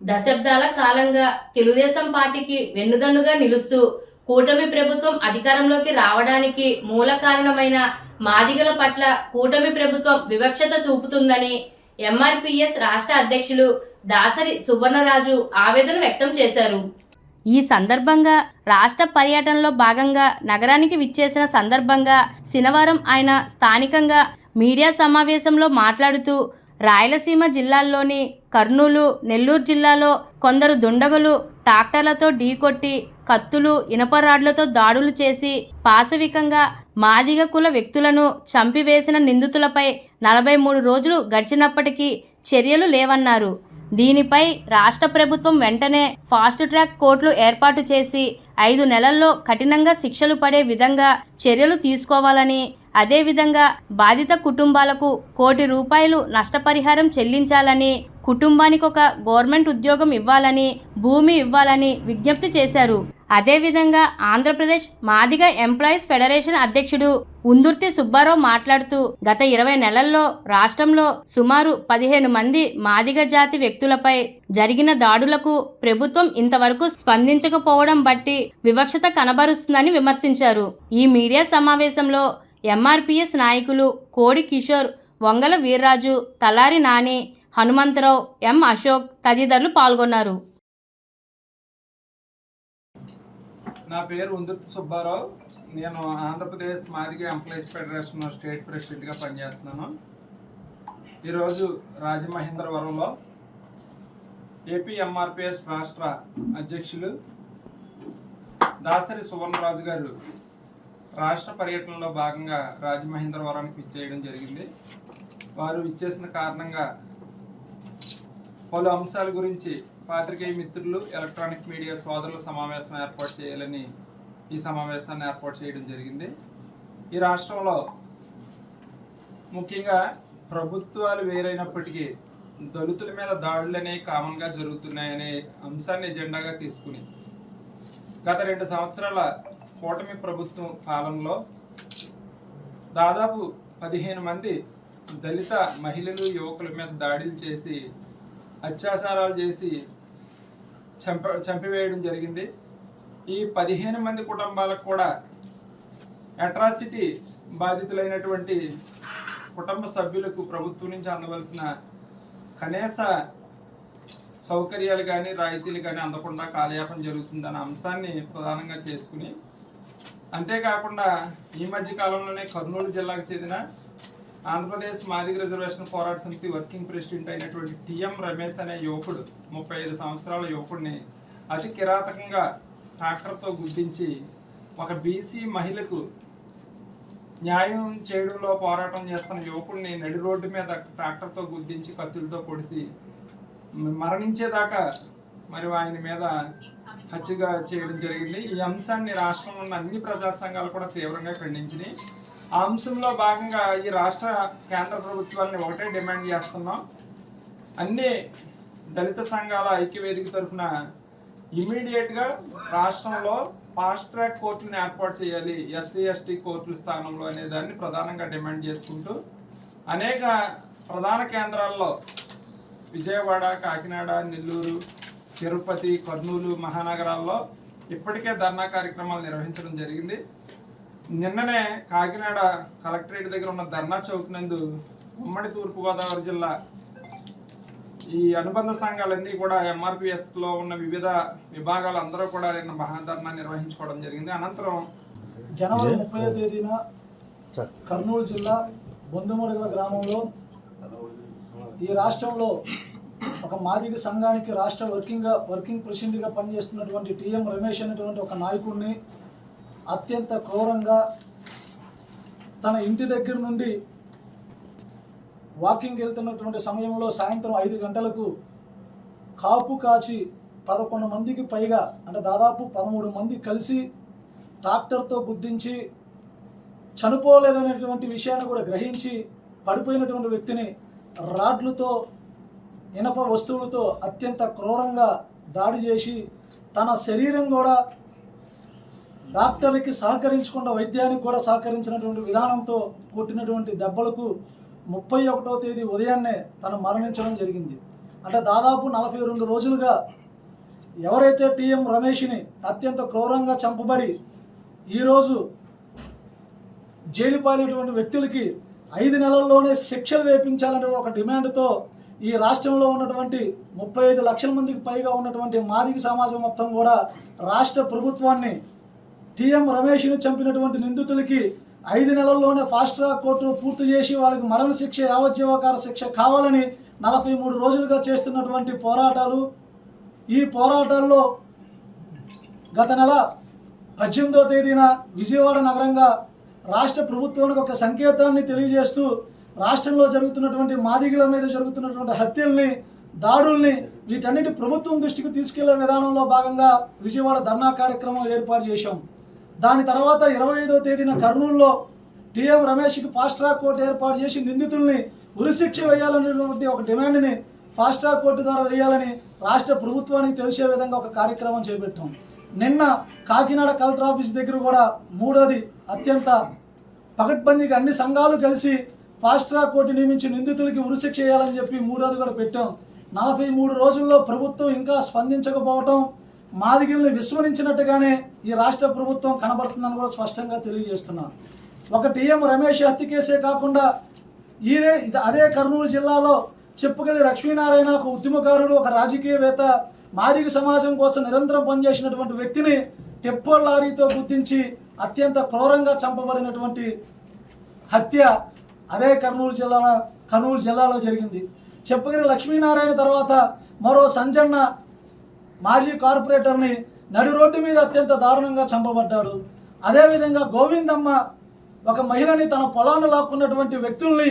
దశాబ్దాల కాలంగా తెలుగుదేశం పార్టీకి వెన్నుదన్నుగా నిలుస్తూ కూటమి ప్రభుత్వం అధికారంలోకి రావడానికి మూల కారణమైన మాదిగల పట్ల కూటమి ప్రభుత్వం వివక్షత చూపుతుందని ఎంఆర్పీఎస్ రాష్ట్ర అధ్యక్షులు దాసరి సువర్ణరాజు ఆవేదన వ్యక్తం చేశారు. ఈ సందర్భంగా రాష్ట్ర పర్యటనలో భాగంగా నగరానికి విచ్చేసిన సందర్భంగా శనివారం ఆయన స్థానికంగా మీడియా సమావేశంలో మాట్లాడుతూ రాయలసీమ జిల్లాల్లోని కర్నూలు, నెల్లూరు జిల్లాలో కొందరు దుండగులు ట్రాక్టర్లతో ఢీకొట్టి కత్తులు, ఇనప రాడ్లతో దాడులు చేసి పాశవికంగా మాదిగ కుల వ్యక్తులను చంపివేసిన నిందితులపై 43 రోజులు గడిచినప్పటికీ చర్యలు లేవన్నారు. దీనిపై రాష్ట్ర ప్రభుత్వం వెంటనే ఫాస్ట్ ట్రాక్ కోర్టులు ఏర్పాటు చేసి 5 నెలల్లో కఠినంగా శిక్షలు పడే విధంగా చర్యలు తీసుకోవాలని, అదేవిధంగా బాధిత కుటుంబాలకు ₹1 కోటి నష్టపరిహారం చెల్లించాలని, కుటుంబానికి ఒక గవర్నమెంట్ ఉద్యోగం ఇవ్వాలని, భూమి ఇవ్వాలని విజ్ఞప్తి చేశారు. అదేవిధంగా ఆంధ్రప్రదేశ్ మాదిగ ఎంప్లాయీస్ ఫెడరేషన్ అధ్యక్షుడు ఉందుర్తి సుబ్బారావు మాట్లాడుతూ గత 20 నెలల్లో రాష్ట్రంలో సుమారు 15 మంది మాదిగ జాతి వ్యక్తులపై జరిగిన దాడులకు ప్రభుత్వం ఇంతవరకు స్పందించకపోవడం బట్టి వివక్షత కనబరుస్తుందని విమర్శించారు. ఈ మీడియా సమావేశంలో ఎంఆర్పీఎస్ నాయకులు కోడి కిషోర్, వంగల వీర్రాజు, తలారి నాని, హనుమంతరావు, ఎం అశోక్ తదితరులు పాల్గొన్నారు. నా పేరు ఉందుర్తి సుబ్బారావు. నేను Andhra Pradesh Madiga employees federation state ప్రెసిడెంట్గా పనిచేస్తున్నాను. ఈరోజు రాజమహేంద్రవరంలో ఏపీ ఎంఆర్పీఎస్ రాష్ట్ర అధ్యక్షులు దాసరి సువర్ణరాజు గారు రాష్ట్ర పర్యటనలో భాగంగా రాజమహేంద్రవరానికి విచ్చేయడం జరిగింది. వారు విచ్చేసిన కారణంగా పలు అంశాల గురించి పాత్రికేయ మిత్రులు, ఎలక్ట్రానిక్ మీడియా సోదరుల సమావేశం ఏర్పాటు చేయాలని ఈ సమావేశాన్ని ఏర్పాటు చేయడం జరిగింది. ఈ రాష్ట్రంలో ముఖ్యంగా ప్రభుత్వాలు వేరైనప్పటికీ దళితుల మీద దాడులు అనేవి కామన్గా జరుగుతున్నాయనే అంశాన్ని ఎజెండాగా తీసుకుని గత 2 సంవత్సరాల కూటమి ప్రభుత్వం కాలంలో దాదాపు 15 మంది దళిత మహిళలు, యువకుల మీద దాడులు చేసి అత్యాచారాలు చేసి చంపివేయడం జరిగింది. ఈ 15 మంది కుటుంబాలకు కూడా అట్రాసిటీ బాధితులైనటువంటి కుటుంబ సభ్యులకు ప్రభుత్వం నుంచి అందవలసిన కనీస సౌకర్యాలు కానీ, రాయితీలు కానీ అందకుండా కాలయాపన జరుగుతుందన్న అంశాన్ని ప్రధానంగా చేసుకుని, అంతేకాకుండా ఈ మధ్య కాలంలోనే కర్నూలు జిల్లాకు చెందిన ఆంధ్రప్రదేశ్ మాదిగ రిజర్వేషన్ పోరాట సమితి వర్కింగ్ ప్రెసిడెంట్ అయినటువంటి టిఎం రమేష్ అనే యువకుడు, 35 సంవత్సరాల యువకుడిని అతి కిరాతకంగా ట్రాక్టర్తో గుద్దించి ఒక బీసీ మహిళకు న్యాయం చేయడంలో పోరాటం చేస్తున్న యువకుడిని నడి రోడ్డు మీద ట్రాక్టర్తో గుద్దించి కత్తులతో పొడిచి మరణించేదాకా మరి ఆయన మీద హత్యగా చేయడం జరిగింది. ఈ అంశాన్ని రాష్ట్రంలో ఉన్న అన్ని ప్రజా సంఘాలు కూడా తీవ్రంగా ఖండించినాయి. ఆ అంశంలో భాగంగా ఈ రాష్ట్ర కేంద్ర ప్రభుత్వాన్ని ఒకటే డిమాండ్ చేస్తున్నాం. అన్ని దళిత సంఘాల ఐక్యవేదిక తరఫున ఇమీడియట్గా రాష్ట్రంలో ఫాస్ట్ ట్రాక్ కోర్టులను ఏర్పాటు చేయాలి, ఎస్సీ ఎస్టీ కోర్టుల స్థానంలో అనే దాన్ని ప్రధానంగా డిమాండ్ చేసుకుంటూ అనేక ప్రధాన కేంద్రాల్లో విజయవాడ, కాకినాడ, నెల్లూరు, తిరుపతి, కర్నూలు మహానగరాల్లో ఇప్పటికే ధర్నా కార్యక్రమాలు నిర్వహించడం జరిగింది. నిన్ననే కాకినాడ కలెక్టరేట్ దగ్గర ఉన్న ధర్నా చౌక్ నందు ఉమ్మడి తూర్పుగోదావరి జిల్లా ఈ అనుబంధ సంఘాలన్నీ కూడా ఎంఆర్పీఎస్లో ఉన్న వివిధ విభాగాలు అందరూ కూడా నిన్న మహాధర్నా నిర్వహించుకోవడం జరిగింది. అనంతరం జనవరి 30వ తేదీన కర్నూలు జిల్లా బొందుమడుగుల గ్రామంలో ఈ రాష్ట్రంలో ఒక మాదిగ సంఘానికి రాష్ట్ర వర్కింగ్ ప్రెసిడెంట్గా పనిచేస్తున్నటువంటి టిఎం రమేష్ అనేటువంటి ఒక నాయకుడిని అత్యంత క్రూరంగా తన ఇంటి దగ్గర నుండి వాకింగ్ వెళ్తున్నటువంటి సమయంలో సాయంత్రం 5 గంటలకు కాపు కాచి 11 మందికి పైగా, అంటే దాదాపు 13 మంది కలిసి ట్రాక్టర్తో గుద్దించి చనిపోలేదనేటువంటి విషయాన్ని కూడా గ్రహించి పడిపోయినటువంటి వ్యక్తిని రాడ్లతో, ఇనప వస్తువులతో అత్యంత క్రూరంగా దాడి చేసి తన శరీరం కూడా డాక్టర్కి సహకరించకుండా వైద్యానికి కూడా సహకరించినటువంటి విధానంతో కొట్టినటువంటి దెబ్బలకు 31వ తేదీ ఉదయాన్నే తను మరణించడం జరిగింది. అంటే దాదాపు 42 రోజులుగా ఎవరైతే టీఎం రమేష్ని అత్యంత క్రూరంగా చంపబడి ఈరోజు జైలు పాలైనటువంటి వ్యక్తులకి 5 నెలల్లోనే శిక్షలు వేయించాలనే ఒక డిమాండ్తో ఈ రాష్ట్రంలో ఉన్నటువంటి 35 లక్షల మందికి పైగా ఉన్నటువంటి మాదిగ సమాజం మొత్తం కూడా రాష్ట్ర ప్రభుత్వాన్ని టీఎం రమేష్ని చంపినటువంటి నిందితులకి 5 నెలల్లోనే ఫాస్ట్ ట్రాక్ కోర్టు పూర్తి చేసి వాళ్ళకి మరణ శిక్ష, యావజ్జీవకాల శిక్ష కావాలని 43 రోజులుగా చేస్తున్నటువంటి పోరాటాలు. ఈ పోరాటాల్లో గత నెల 18వ తేదీన విజయవాడ నగరంగా రాష్ట్ర ప్రభుత్వానికి ఒక సంకేతాన్ని తెలియజేస్తూ రాష్ట్రంలో జరుగుతున్నటువంటి మాదిగల మీద జరుగుతున్నటువంటి హత్యల్ని, దాడుల్ని వీటన్నిటి ప్రభుత్వం దృష్టికి తీసుకెళ్లే విధానంలో భాగంగా విజయవాడ ధర్నా కార్యక్రమం ఏర్పాటు చేశాం. దాని తర్వాత 25వ తేదీన కర్నూలులో టీఎం రమేష్కి ఫాస్ట్ ట్రాక్ కోర్టు ఏర్పాటు చేసి నిందితుల్ని ఉరిశిక్ష వేయాలనేటువంటి ఒక డిమాండ్ని ఫాస్ట్ ట్రాక్ కోర్టు ద్వారా వేయాలని రాష్ట్ర ప్రభుత్వానికి తెలిసే విధంగా ఒక కార్యక్రమం చేపట్టాం. నిన్న కాకినాడ కలెక్టర్ ఆఫీస్ దగ్గర కూడా మూడోది అత్యంత పకడ్బందీగా అన్ని సంఘాలు కలిసి ఫాస్ట్ ట్రాక్ కోర్టు నియమించి నిందితులకి ఉరిశిక్ష చేయాలని చెప్పి మూడోది కూడా పెట్టాం. 43 రోజుల్లో ప్రభుత్వం ఇంకా స్పందించకపోవటం, మాదిగల్ని విస్మరించినట్టుగానే ఈ రాష్ట్ర ప్రభుత్వం కనబడుతుందని కూడా స్పష్టంగా తెలియజేస్తున్నారు. ఒక టీఎం రమేష్ హత్య కేసే కాకుండా అదే కర్నూలు జిల్లాలో చెప్పుకెళ్ళి లక్ష్మీనారాయణ, ఒక ఉద్యమకారుడు, ఒక రాజకీయవేత్త, మాదిగ సమాజం కోసం నిరంతరం పనిచేసినటువంటి వ్యక్తిని టెప్పర్ లారీతో గుర్తించి అత్యంత క్రూరంగా చంపబడినటువంటి హత్య అదే కర్నూలు జిల్లాలో జరిగింది. చెప్పగిరి లక్ష్మీనారాయణ తర్వాత మరో సంజన్న మాజీ కార్పొరేటర్ని నడి రోడ్డు మీద అత్యంత దారుణంగా చంపబడ్డాడు. అదేవిధంగా గోవిందమ్మ ఒక మహిళని తన పొలాన్ని లాక్కున్నటువంటి వ్యక్తుల్ని,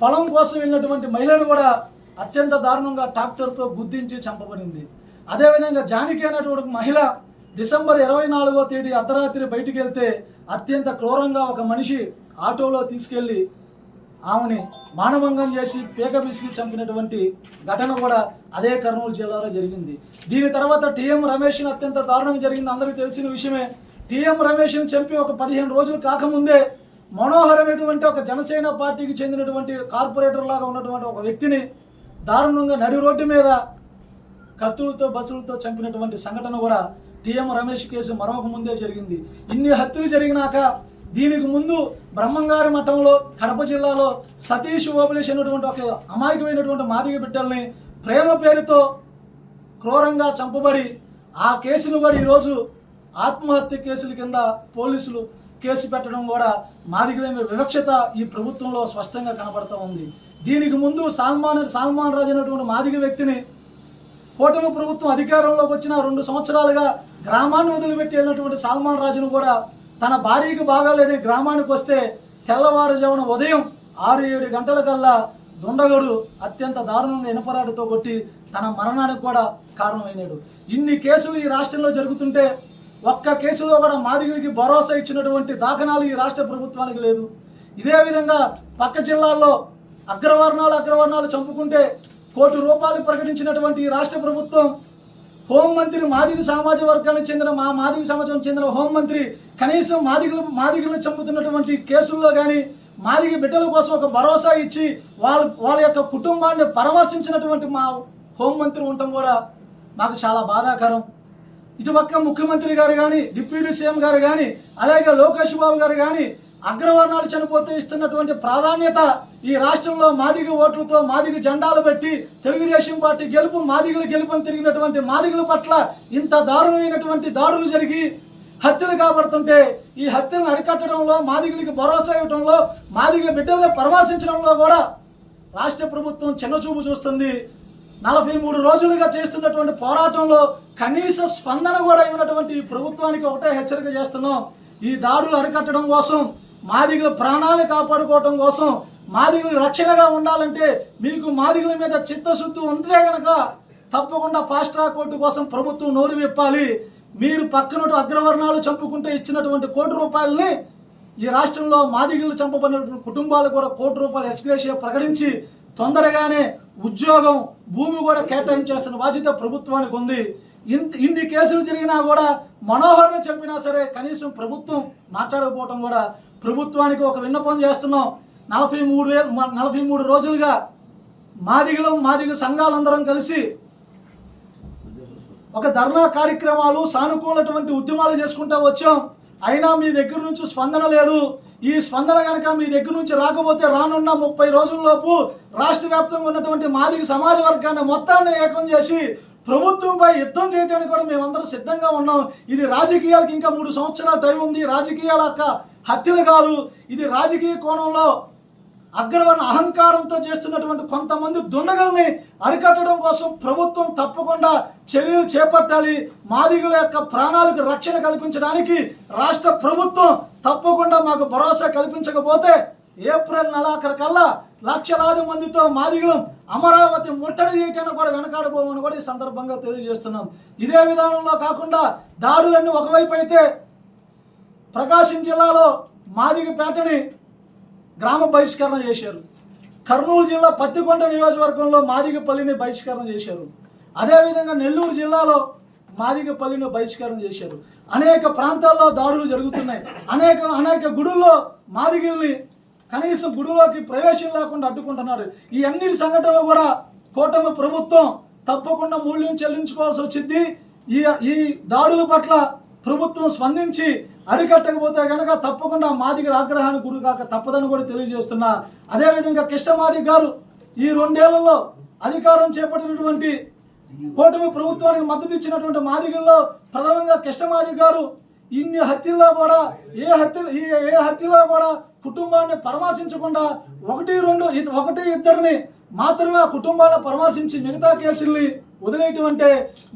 పొలం కోసం వెళ్ళినటువంటి మహిళను కూడా అత్యంత దారుణంగా ట్రాక్టర్తో గుద్దించి చంపబడింది. అదేవిధంగా జానకి అనేటువంటి మహిళ డిసెంబర్ 24వ తేదీ అర్ధరాత్రి బయటికి వెళ్తే అత్యంత క్రూరంగా ఒక మనిషి ఆటోలో తీసుకెళ్లి ఆమెని మానభంగం చేసి పీక విసిగి చంపినటువంటి ఘటన కూడా అదే కర్నూలు జిల్లాలో జరిగింది. దీని తర్వాత టీఎం రమేష్ని అత్యంత దారుణంగా జరిగింది. అందరికీ తెలిసిన విషయమే. టీఎం రమేష్ని చంపి ఒక 15 రోజులు కాకముందే మనోహరమైనటువంటి ఒక జనసేన పార్టీకి చెందినటువంటి కార్పొరేటర్ లాగా ఉన్నటువంటి ఒక వ్యక్తిని దారుణంగా నడి రోడ్డు మీద కత్తులతో, బస్సులతో చంపినటువంటి సంఘటన కూడా టీఎం రమేష్ కేసు మరొక ముందే జరిగింది. ఇన్ని హత్యలు జరిగినాక దీనికి ముందు బ్రహ్మంగారి మఠంలో కడప జిల్లాలో సతీష్ ఓబులేష్ అనేటువంటి ఒక అమాయకమైనటువంటి మాదిగ బిడ్డల్ని ప్రేమ పేరుతో క్రూరంగా చంపబడి ఆ కేసును కూడా ఈరోజు ఆత్మహత్య కేసుల కింద పోలీసులు కేసు పెట్టడం కూడా మాదిగల వివక్షత ఈ ప్రభుత్వంలో స్పష్టంగా కనబడుతూ ఉంది. దీనికి ముందు సాల్మాన్ రాజు అనేటువంటి మాదిగ వ్యక్తిని కూటమి ప్రభుత్వం అధికారంలోకి వచ్చిన 2 సంవత్సరాలుగా గ్రామాన్ని వదిలిపెట్టి వెళ్ళినటువంటి సాల్మాన్ రాజును కూడా తన భార్యకు బాగాలేని గ్రామానికి వస్తే తెల్లవారుజామున ఉదయం 6-7 గంటల కల్లా దుండగుడు అత్యంత దారుణంగా ఇనపరాటితో కొట్టి తన మరణానికి కూడా కారణమైనాడు. ఇన్ని కేసులు ఈ రాష్ట్రంలో జరుగుతుంటే ఒక్క కేసులో కూడా మాదిగలకి భరోసా ఇచ్చినటువంటి దాఖనాలు ఈ రాష్ట్ర ప్రభుత్వానికి లేదు. ఇదే విధంగా పక్క జిల్లాల్లో అగ్రవర్ణాలు చంపుకుంటే ₹1 కోటి ప్రకటించినటువంటి ఈ రాష్ట్ర ప్రభుత్వం హోంమంత్రి మాదిగ సామాజిక వర్గానికి చెందిన మాదిగ సమాజానికి చెందిన హోంమంత్రి కనీసం మాదిగలను చంపుతున్నటువంటి కేసుల్లో కానీ మాదిగ బిడ్డల కోసం ఒక భరోసా ఇచ్చి వాళ్ళ యొక్క కుటుంబాన్ని పరామర్శించినటువంటి మా హోంమంత్రి ఉండటం కూడా మాకు చాలా బాధాకరం. ఇటుపక్క ముఖ్యమంత్రి గారు కానీ, డిప్యూటీ సీఎం గారు కానీ, అలాగే లోకేష్ బాబు గారు కానీ అగ్రవర్ణాలు చనిపోతే ఇస్తున్నటువంటి ప్రాధాన్యత ఈ రాష్ట్రంలో మాదిగ ఓట్లతో మాదిగ జెండాలు పెట్టి తెలుగుదేశం పార్టీ గెలుపు, మాదిగల గెలుపుని తిరిగినటువంటి మాదిగల పట్ల ఇంత దారుణమైనటువంటి దాడులు జరిగి హత్యలు కాబడుతుంటే ఈ హత్యలను అరికట్టడంలో, మాదిగలకి భరోసా ఇవ్వడంలో, మాదిగ బిడ్డల్ని పరామర్శించడంలో కూడా రాష్ట్ర ప్రభుత్వం చిన్నచూపు చూస్తుంది. 43 రోజులుగా చేస్తున్నటువంటి పోరాటంలో కనీస స్పందన కూడా ఇవ్వనటువంటి ఈ ప్రభుత్వానికి ఒకటే హెచ్చరిక చేస్తున్నాం. ఈ దాడులు అరికట్టడం కోసం, మాదిగల ప్రాణాలను కాపాడుకోవడం కోసం, మాదిగలు రక్షణగా ఉండాలంటే మీకు మాదిగల మీద చిత్తశుద్ధి ఉంటే కనుక తప్పకుండా ఫాస్ట్ ట్రాక్ కోర్టు కోసం ప్రభుత్వం నోరు విప్పాలి. మీరు పక్కనట్టు అగ్రవర్ణాలు చంపుకుంటే ఇచ్చినటువంటి ₹1 కోటి ఈ రాష్ట్రంలో మాదిగలు చంపబడినటువంటి కుటుంబాలకు కూడా ₹1 కోటి ఎస్గ్రేషియా ప్రకటించి తొందరగానే ఉద్యోగం, భూమి కూడా కేటాయించాల్సిన బాధ్యత ప్రభుత్వానికి ఉంది. ఇన్ని కేసులు జరిగినా కూడా మనోహర్ని చంపినా సరే కనీసం ప్రభుత్వం మాట్లాడకపోవడం కూడా ప్రభుత్వానికి ఒక విన్నపం చేస్తున్నాం. 43 రోజులుగా మాదిగ సంఘాలందరం కలిసి ఒక ధర్నా కార్యక్రమాలు, సానుకూలటువంటి ఉద్యమాలు చేసుకుంటూ వచ్చాం. అయినా మీ దగ్గర నుంచి స్పందన లేదు. ఈ స్పందన కనుక మీ దగ్గర నుంచి రాకపోతే రానున్న 30 రోజుల్లోపు రాష్ట్ర వ్యాప్తంగా ఉన్నటువంటి మాదిగ సమాజ వర్గాన్ని మొత్తాన్ని ఏకం చేసి ప్రభుత్వంపై యుద్ధం చేయడానికి కూడా మేమందరం సిద్ధంగా ఉన్నాం. ఇది రాజకీయాలకు ఇంకా 3 సంవత్సరాల టైం ఉంది. రాజకీయాల హత్యలు కాదు, ఇది రాజకీయ కోణంలో అగ్రవర్ణ అహంకారంతో చేస్తున్నటువంటి కొంతమంది దుండగల్ని అరికట్టడం కోసం ప్రభుత్వం తప్పకుండా చర్యలు చేపట్టాలి. మాదిగల యొక్క ప్రాణాలకు రక్షణ కల్పించడానికి రాష్ట్ర ప్రభుత్వం తప్పకుండా మాకు భరోసా కల్పించకపోతే ఏప్రిల్ నెలాఖరు కల్లా లక్షలాది మందితో మాదిగలం అమరావతి ముట్టడి చేయటానికి కూడా వెనకాడబోమని కూడా ఈ సందర్భంగా తెలియజేస్తున్నాం. ఇదే విధానంలో కాకుండా దాడులన్నీ ఒకవైపు అయితే ప్రకాశం జిల్లాలో మాదిగపేటని గ్రామ బహిష్కరణ చేశారు. కర్నూలు జిల్లా పత్తికొండ నియోజకవర్గంలో మాదిగపల్లిని బహిష్కరణ చేశారు. అదేవిధంగా నెల్లూరు జిల్లాలో మాదిగపల్లిని బహిష్కరణ చేశారు. అనేక ప్రాంతాల్లో దాడులు జరుగుతున్నాయి. అనేక గుడుల్లో మాదిగల్ని కనీసం గుడిలోకి ప్రవేశం లేకుండా అడ్డుకుంటున్నారు. ఈ అన్ని సంఘటనలు కూడా కూటమి ప్రభుత్వం తప్పకుండా మూల్యం చెల్లించుకోవాల్సి వచ్చింది. ఈ దాడుల పట్ల ప్రభుత్వం స్పందించి అరికట్టకపోతే కనుక తప్పకుండా మాదిగల ఆగ్రహానికి గురి కాక తప్పదని కూడా తెలియజేస్తున్నా. అదేవిధంగా కృష్ణమాదిగ గారు ఈ 2 ఏళ్లలో అధికారం చేపట్టినటువంటి కూటమి ప్రభుత్వానికి మద్దతు ఇచ్చినటువంటి మాదిగల్లో ప్రథమంగా కృష్ణమాదిగ గారు ఇన్ని హత్యల్లో కూడా ఏ హత్యలో కూడా కుటుంబాన్ని పరామర్శించకుండా 1-2 మాత్రమే ఆ కుటుంబాన్ని పరామర్శించి మిగతా కేసుల్ని వదిలేటువంటి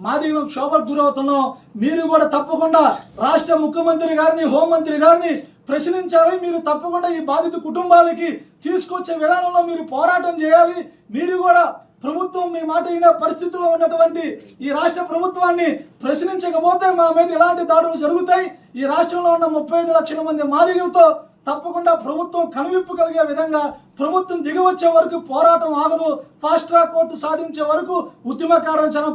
మాదిగలకు క్షోభకు గురవుతున్నాం. మీరు కూడా తప్పకుండా రాష్ట్ర ముఖ్యమంత్రి గారిని, హోంమంత్రి గారిని ప్రశ్నించాలి. మీరు తప్పకుండా ఈ బాధిత కుటుంబాలకి తీసుకొచ్చే విధానంలో మీరు పోరాటం చేయాలి. మీరు కూడా ప్రభుత్వం మీ మాట అయిన పరిస్థితుల్లో ఉన్నటువంటి ఈ రాష్ట్ర ప్రభుత్వాన్ని ప్రశ్నించకపోతే మా మీద ఇలాంటి దాడులు జరుగుతాయి. ఈ రాష్ట్రంలో ఉన్న 35 లక్షల మంది మాదిగలతో తప్పకుండా ప్రభుత్వం కనువిప్పు కలిగే విధంగా ప్రభుత్వం దిగవచ్చే వరకు పోరాటం ఆగదు. ఫాస్ట్ ట్రాక్ కోర్టు సాధించే వరకు ఉద్యమ కార్యాచరణ